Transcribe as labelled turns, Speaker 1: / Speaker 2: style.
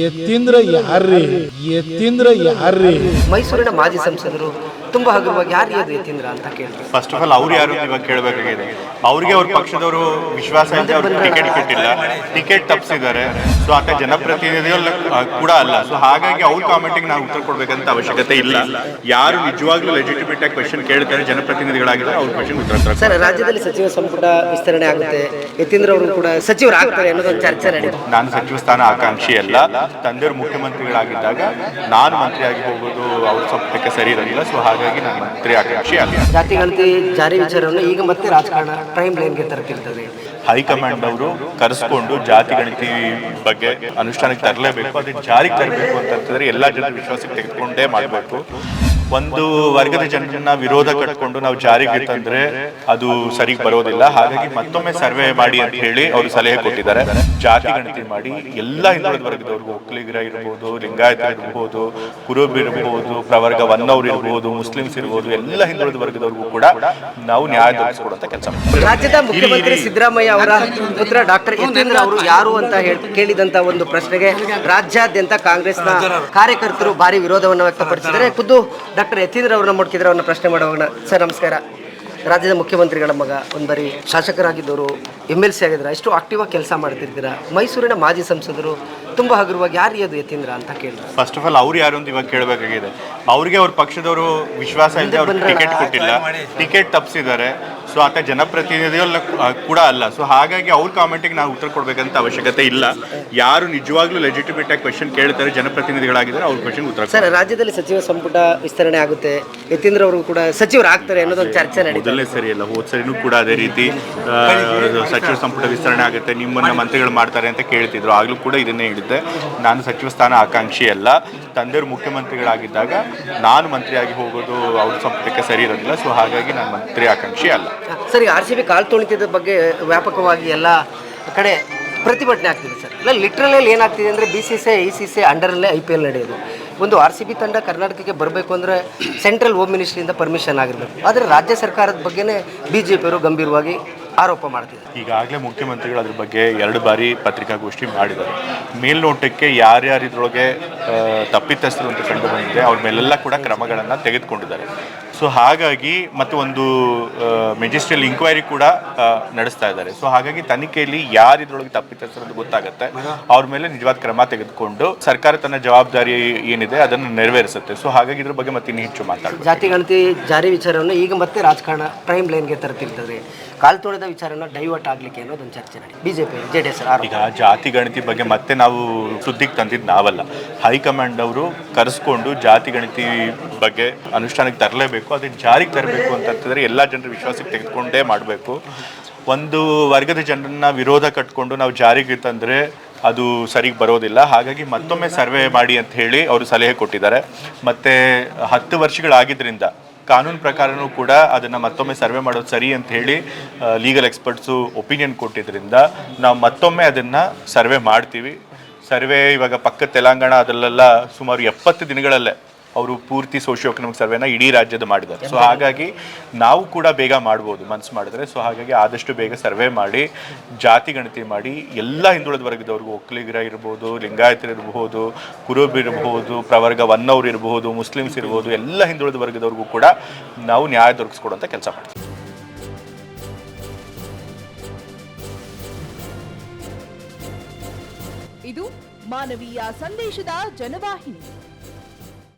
Speaker 1: ಎತ್ತಿಂದ್ರ ಯಾರ್ರಿ
Speaker 2: ಮೈಸೂರಿನ ಮಾಜಿ ಸಂಸದರು ತುಂಬಾ ಹಗುರವಾಗಿ ಯಾರು ಅದು ಎತ್ತಿಂದ್ರ ಅಂತ ಕೇಳಿದ್ರು.
Speaker 3: ಫಸ್ಟ್ ಆಫ್ ಆಲ್ ಅವ್ರು ಯಾರು ಇವಾಗ ಕೇಳಬೇಕಾಗಿದೆ. ಅವ್ರಿಗೆ ಅವ್ರ ಪಕ್ಷದವರು ವಿಶ್ವಾಸ ಇದೆ, ಅವ್ರಿಗೆ ಟಿಕೆಟ್ ಕೊಟ್ಟಿಲ್ಲ, ಟಿಕೆಟ್ ತಪ್ಪಿಸಿದ್ದಾರೆ. ಸೊ ಆತ ಜನಪ್ರತಿನಿಧಿಗಳು ಕೂಡ ಅಲ್ಲ. ಸೊ ಹಾಗಾಗಿ ಅವ್ರ ಕಾಮೆಂಟಿಗೆ ನಾವು ಉತ್ತರ ಕೊಡ್ಬೇಕಂತ ಅವಶ್ಯಕತೆ ಇಲ್ಲ. ಯಾರು ನಿಜವಾಗ್ಲೂ ಲೆಜಿಟಿಮೇಟ್ ಆಗಿ ಕ್ವೆಶ್ಚನ್ ಕೇಳ್ತಾರೆ ಜನಪ್ರತಿನಿಧಿಗಳಾಗಿದ್ದಾರೆ ಅವ್ರ ಕ್ವೆಶ್ಚನ್ ಉತ್ತರ.
Speaker 2: ಸರ್, ರಾಜ್ಯದಲ್ಲಿ ಸಚಿವ ಸಂಪುಟ ವಿಸ್ತರಣೆ ಆಗುತ್ತೆ, ಎತ್ತಿಂದ್ರ ಅವರು ಕೂಡ ಸಚಿವರಾಗ್ತಾರೆ ಅನ್ನೋದೊಂದು ಚರ್ಚೆ ನಡೆಯುತ್ತೆ.
Speaker 3: ನಾನು ಸಚಿವ ಸ್ಥಾನ ಆಕಾಂಕ್ಷಿ ಅಲ್ಲ. ತಂದೆಯವರು ಮುಖ್ಯಮಂತ್ರಿಗಳಾಗಿದ್ದಾಗ ನಾನು ಮಂತ್ರಿಯಾಗಿ ಹೋಗೋದು ಅವ್ರ ಸಂಪುಟಕ್ಕೆ ಸರಿ ಇರಲಿಲ್ಲ. ಸೊ ಹಾಗಾಗಿ ನಾನು ಮಂತ್ರಿ ಆಕಾಂಕ್ಷಿ ಅಲ್ಲ.
Speaker 2: ಜಾತಿ ಗಣತಿ ಜಾರಿ ವಿಚಾರವನ್ನು ಈಗ ಮತ್ತೆ ರಾಜಕಾರಣ ಪ್ರೈಮ್ ಲೈನ್ಗೆ ತರುತ್ತಿರ್ತದೆ.
Speaker 3: ಹೈಕಮಾಂಡ್ ಅವರು ಕರೆಸ್ಕೊಂಡು ಜಾತಿ ಗಣತಿ ಬಗ್ಗೆ ಅನುಷ್ಠಾನಕ್ಕೆ ತರಲೇಬೇಕು, ಅದನ್ನ ಜಾರಿಗೆ ತರಬೇಕು ಅಂತಂತಂದ್ರೆ ಎಲ್ಲ ಜನರ ವಿಶ್ವಾಸಕ್ಕೆ ತೆಗೆದುಕೊಂಡೇ ಮಾಡಬೇಕು. ಒಂದು ವರ್ಗದ ಜನರನ್ನ ವಿರೋಧ ಕಟ್ಕೊಂಡು ನಾವು ಜಾರಿಗೆ ತಂದ್ರೆ ಅದು ಸರಿಗೆ ಬರೋದಿಲ್ಲ. ಹಾಗಾಗಿ ಮತ್ತೊಮ್ಮೆ ಸರ್ವೆ ಮಾಡಿ ಅಂತ ಹೇಳಿ ಅವರು ಸಲಹೆ ಕೊಟ್ಟಿದ್ದಾರೆ. ಜಾತಿ ಗಣತಿ ಮಾಡಿ ಎಲ್ಲ ಹಿಂದುಳಿದ ವರ್ಗದವ್ರಿಗೂ, ಒಕ್ಕಲಿಗರ ಇರ್ಬೋದು, ಲಿಂಗಾಯತ ಇರ್ಬೋದು, ಕುರುಬ ಇರ್ಬೋದು, ಪ್ರವರ್ಗ 1 ಅವ್ರು ಇರ್ಬೋದು, ಮುಸ್ಲಿಮ್ಸ್ ಇರ್ಬೋದು, ಎಲ್ಲ ಹಿಂದುಳಿದ ವರ್ಗದವ್ರಿಗೂ ಕೂಡ ನಾವು ನ್ಯಾಯ ದೊರಕಿಸಿಕೊಡುವಂತ ಕೆಲಸ ಮಾಡ್ತೀವಿ.
Speaker 2: ರಾಜ್ಯದ ಮುಖ್ಯಮಂತ್ರಿ ಸಿದ್ದರಾಮಯ್ಯ ಅವರ ಪುತ್ರ ಡಾಕ್ಟರ್ ಯತೀಂದ್ರ ಅವರು ಯಾರು ಅಂತ ಕೇಳಿದಂತ ಒಂದು ಪ್ರಶ್ನೆಗೆ ರಾಜ್ಯಾದ್ಯಂತ ಕಾಂಗ್ರೆಸ್ನ ಕಾರ್ಯಕರ್ತರು ಭಾರಿ ವಿರೋಧವನ್ನು ವ್ಯಕ್ತಪಡಿಸಿದರೆ ಖುದ್ದು ಡಾಕ್ಟರ್ ಯತೀಂದ್ರ ಅವ್ರನ್ನ ಮುಟ್ಕಿದ್ರೆ ಅವ್ರನ್ನ ಪ್ರಶ್ನೆ ಮಾಡೋಣ. ಸರ್ ನಮಸ್ಕಾರ. ರಾಜ್ಯದ ಮುಖ್ಯಮಂತ್ರಿಗಳ ಮಗ, ಒಂದು ಬಾರಿ ಶಾಸಕರಾಗಿದ್ದವರು, MLC ಆಗಿದ್ದಾರೆ, ಎಷ್ಟು ಆಕ್ಟಿವ್ ಆಗಿ ಕೆಲಸ ಮಾಡ್ತಿರ್ತೀರಾ. ಮೈಸೂರಿನ ಮಾಜಿ ಸಂಸದರು ತುಂಬಾ ಹಗುರವಾಗಿ ಯಾರು ಅದು ಯತೀಂದ್ರ ಅಂತ ಕೇಳಿದ್ರು.
Speaker 3: ಫಸ್ಟ್ ಆಫ್ ಆಲ್ ಅವ್ರು ಯಾರು ಅಂತ ಇವಾಗ ಕೇಳಬೇಕಾಗಿದೆ. ಅವ್ರಿಗೆ ಅವ್ರ ಪಕ್ಷದವರು ವಿಶ್ವಾಸ ಇದೆ, ಅವ್ರಿಗೆ ಟಿಕೆಟ್ ಕೊಟ್ಟಿಲ್ಲ, ಟಿಕೆಟ್ ತಪ್ಪಿಸಿದ್ದಾರೆ. ಸೊ ಆತ ಜನಪ್ರತಿನಿಧಿಗಳು ಕೂಡ ಅಲ್ಲ. ಸೊ ಹಾಗಾಗಿ ಅವ್ರ ಕಾಮೆಂಟಿಗೆ ನಾವು ಉತ್ತರ ಕೊಡ್ಬೇಕಂತ ಅವಶ್ಯಕತೆ ಇಲ್ಲ. ಯಾರು ನಿಜವಾಗ್ಲೂ ಲೆಜಿಟಿಮೇಟ್ ಆಗಿ ಕ್ವೆಶ್ಚನ್ ಕೇಳ್ತಾರೆ ಜನಪ್ರತಿನಿಧಿಗಳಾಗಿದ್ದಾರೆ ಅವ್ರ ಕ್ವೆಶ್ಚನ್ ಉತ್ತರ.
Speaker 2: ಸರ್, ರಾಜ್ಯದಲ್ಲಿ ಸಚಿವ ಸಂಪುಟ ವಿಸ್ತರಣೆ ಆಗುತ್ತೆ, ಯತೀಂದ್ರ ಅವರು ಕೂಡ ಸಚಿವರಾಗ್ತಾರೆ ಅನ್ನೋದೊಂದು ಚರ್ಚೆ ನಡೆಯುತ್ತೆ.
Speaker 3: ಮೊದಲನೇ ಸರಿ ಅಲ್ಲ, ಹೋದ ಸರಿನೂ ಕೂಡ ಅದೇ ರೀತಿ ಸಚಿವ ಸಂಪುಟ ವಿಸ್ತರಣೆ ಆಗುತ್ತೆ, ನಿಮ್ಮನ್ನ ಮಂತ್ರಿಗಳು ಮಾಡ್ತಾರೆ ಅಂತ ಕೇಳ್ತಿದ್ರು. ಆಗ್ಲೂ ಕೂಡ ಇದನ್ನೇ ಹೇಳಿದ್ದೆ, ನಾನು ಸಚಿವ ಸ್ಥಾನ ಆಕಾಂಕ್ಷಿ ಅಲ್ಲ. ತಂದೆಯವರು ಮುಖ್ಯಮಂತ್ರಿಗಳಾಗಿದ್ದಾಗ ನಾನು ಮಂತ್ರಿಯಾಗಿ ಹೋಗೋದು ಅವ್ರ ಸಂಪುಟಕ್ಕೆ ಸರಿ ಇರೋದಿಲ್ಲ. ಸೊ ಹಾಗಾಗಿ ನಾನು ಮಂತ್ರಿ ಆಕಾಂಕ್ಷಿ ಅಲ್ಲ.
Speaker 2: ಸರಿ, RCB ಕಾಲ್ ತುಳಿತದ ಬಗ್ಗೆ ವ್ಯಾಪಕವಾಗಿ ಎಲ್ಲ ಕಡೆ ಪ್ರತಿಭಟನೆ ಆಗ್ತಿದೆ ಸರ್. ಇಲ್ಲ, ಲಿಟ್ರಲಲ್ಲಿ ಏನಾಗ್ತಿದೆ ಅಂದರೆ BCCI ICCI ಅಂಡರಲ್ಲೇ IPL ನಡೆಯೋದು. ಒಂದು RCB ತಂಡ ಕರ್ನಾಟಕಕ್ಕೆ ಬರಬೇಕು ಅಂದರೆ ಸೆಂಟ್ರಲ್ ಹೋಮ್ ಮಿನಿಸ್ಟ್ರಿಯಿಂದ ಪರ್ಮಿಷನ್ ಆಗಿರಬೇಕು. ಆದರೆ ರಾಜ್ಯ ಸರ್ಕಾರದ ಬಗ್ಗೆನೇ BJPಯವರು ಗಂಭೀರವಾಗಿ ಆರೋಪ ಮಾಡ್ತಿದ್ದಾರೆ.
Speaker 3: ಈಗಾಗಲೇ ಮುಖ್ಯಮಂತ್ರಿಗಳು ಅದ್ರ ಬಗ್ಗೆ 2 ಬಾರಿ ಪತ್ರಿಕಾಗೋಷ್ಠಿ ಮಾಡಿದ್ದಾರೆ. ಮೇಲ್ನೋಟಕ್ಕೆ ಯಾರ್ಯಾರು ಇದ್ರೊಳಗೆ ತಪ್ಪಿತಸ್ಥರು ಅಂತ ಕಂಡು ಬಂದಿದೆ ಅವ್ರ ಮೇಲೆಲ್ಲ ಕೂಡ ಕ್ರಮಗಳನ್ನು ತೆಗೆದುಕೊಂಡಿದ್ದಾರೆ. ಸೊ ಹಾಗಾಗಿ ಮತ್ತು ಒಂದು ಮೆಜಿಸ್ಟ್ರಿಯಲ್ ಇನ್ಕ್ವೈರಿ ಕೂಡ ನಡೆಸ್ತಾ ಇದ್ದಾರೆ. ಸೊ ಹಾಗಾಗಿ ತನಿಖೆಯಲ್ಲಿ ಯಾರು ಇದ್ರೊಳಗೆ ತಪ್ಪಿತಸ್ಥರು ಅಂತ ಗೊತ್ತಾಗುತ್ತೆ, ಅವ್ರ ಮೇಲೆ ನಿಜವಾದ ಕ್ರಮ ತೆಗೆದುಕೊಂಡು ಸರ್ಕಾರ ತನ್ನ ಜವಾಬ್ದಾರಿ ಏನಿದೆ ಅದನ್ನು ನೆರವೇರಿಸುತ್ತೆ. ಸೊ ಹಾಗಾಗಿ ಇದ್ರ ಬಗ್ಗೆ ಮತ್ತೆ ಇನ್ನೂ ಹೆಚ್ಚು ಮಾತಾಡಬೇಕು.
Speaker 2: ಜಾತಿ ಗಣತಿ ಜಾರಿ ವಿಚಾರವನ್ನು ಈಗ ಮತ್ತೆ ರಾಜಕಾರಣ ಪ್ರೈಮ್ ಲೈನ್ಗೆ ತರುತ್ತಿರ್ತದೆ. ಕಾಲ್ ತೊಳೆದ ವಿಚಾರನ ಡೈವರ್ಟ್ ಆಗಲಿಕ್ಕೆ ಅನ್ನೋದೊಂದು ಚರ್ಚೆ ನಡೆಯುತ್ತೆ. BJP JDS
Speaker 3: ಈಗ ಜಾತಿ ಗಣತಿ ಬಗ್ಗೆ ಮತ್ತೆ ನಾವು ಸುದ್ದಿಗೆ ತಂದಿದ್ದು ನಾವಲ್ಲ. ಹೈಕಮಾಂಡ್ ಅವರು ಕರೆಸ್ಕೊಂಡು ಜಾತಿ ಗಣತಿ ಬಗ್ಗೆ ಅನುಷ್ಠಾನಕ್ಕೆ ತರಲೇಬೇಕು, ಅದನ್ನು ಜಾರಿಗೆ ತರಬೇಕು ಅಂತಂತಂದರೆ ಎಲ್ಲ ಜನರ ವಿಶ್ವಾಸಕ್ಕೆ ತೆಗೆದುಕೊಂಡೇ ಮಾಡಬೇಕು. ಒಂದು ವರ್ಗದ ಜನರನ್ನ ವಿರೋಧ ಕಟ್ಕೊಂಡು ನಾವು ಜಾರಿಗೆ ತಂದರೆ ಅದು ಸರಿಗೆ ಬರೋದಿಲ್ಲ. ಹಾಗಾಗಿ ಮತ್ತೊಮ್ಮೆ ಸರ್ವೆ ಮಾಡಿ ಅಂತ ಹೇಳಿ ಅವರು ಸಲಹೆ ಕೊಟ್ಟಿದ್ದಾರೆ. ಮತ್ತು 10 ವರ್ಷಗಳಾಗಿದ್ದರಿಂದ ಕಾನೂನು ಪ್ರಕಾರನೂ ಕೂಡ ಅದನ್ನು ಮತ್ತೊಮ್ಮೆ ಸರ್ವೆ ಮಾಡೋದು ಸರಿ ಅಂತ ಹೇಳಿ ಲೀಗಲ್ ಎಕ್ಸ್ಪರ್ಟ್ಸು ಒಪಿನಿಯನ್ ಕೊಟ್ಟಿದ್ದರಿಂದ ನಾವು ಮತ್ತೊಮ್ಮೆ ಅದನ್ನು ಸರ್ವೆ ಮಾಡ್ತೀವಿ. ಸರ್ವೆ ಇವಾಗ ಪಕ್ಕದ ತೆಲಂಗಾಣ ಅದರಲ್ಲೆಲ್ಲ ಸುಮಾರು 70 ದಿನಗಳಲ್ಲೇ ಅವರು ಪೂರ್ತಿ ಸೋಷಿಯೋ ಎಕನಾಮಿಕ್ ಸರ್ವೆನ ಇಡೀ ರಾಜ್ಯದ ಮಾಡಿದ್ದಾರೆ. ಸೊ ಹಾಗಾಗಿ ನಾವು ಕೂಡ ಬೇಗ ಮಾಡ್ಬೋದು ಮನಸ್ಸು ಮಾಡಿದ್ರೆ. ಸೊ ಹಾಗಾಗಿ ಆದಷ್ಟು ಬೇಗ ಸರ್ವೆ ಮಾಡಿ ಜಾತಿ ಗಣತಿ ಮಾಡಿ ಎಲ್ಲ ಹಿಂದುಳಿದ ವರ್ಗದವ್ರಿಗೂ, ಒಕ್ಕಲಿಗರ ಇರ್ಬೋದು, ಲಿಂಗಾಯತರು ಇರ್ಬೋದು, ಕುರುಬ ಇರ್ಬೋದು, ಪ್ರವರ್ಗ 1 ಅವ್ರು ಇರ್ಬೋದು, ಮುಸ್ಲಿಮ್ಸ್ ಇರ್ಬೋದು, ಎಲ್ಲ ಹಿಂದುಳಿದ ವರ್ಗದವ್ರಿಗೂ ಕೂಡ ನಾವು ನ್ಯಾಯ ದೊರಕಿಸ್ಕೊಡುವಂಥ ಕೆಲಸ ಮಾಡ್ತೀವಿ.
Speaker 4: ಇದು ಮಾನವೀಯ ಸಂದೇಶದ ಜನವಾಹಿನಿ.